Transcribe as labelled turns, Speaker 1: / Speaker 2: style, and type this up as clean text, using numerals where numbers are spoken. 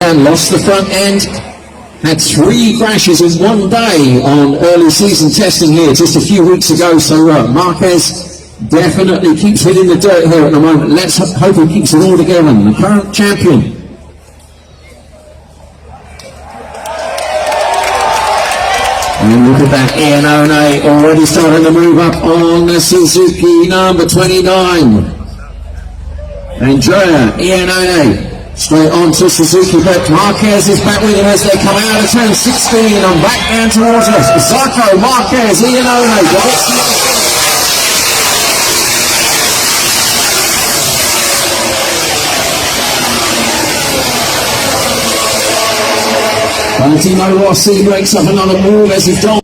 Speaker 1: and lost the front end. Had 3 crashes in one day on early season testing here just a few weeks ago. So Marquez definitely keeps hitting the dirt here at the moment. Let's hope he keeps it all together. The current champion. And look at that, Iannone already starting to move up on the Suzuki number 29. Andrea Iannone straight on to Suzuki, but Marquez is back with him as they come out of turn 16 and back down towards us. Zarco, Marquez, Iannone, got it. Valentino Rossi breaks up another move as he's done.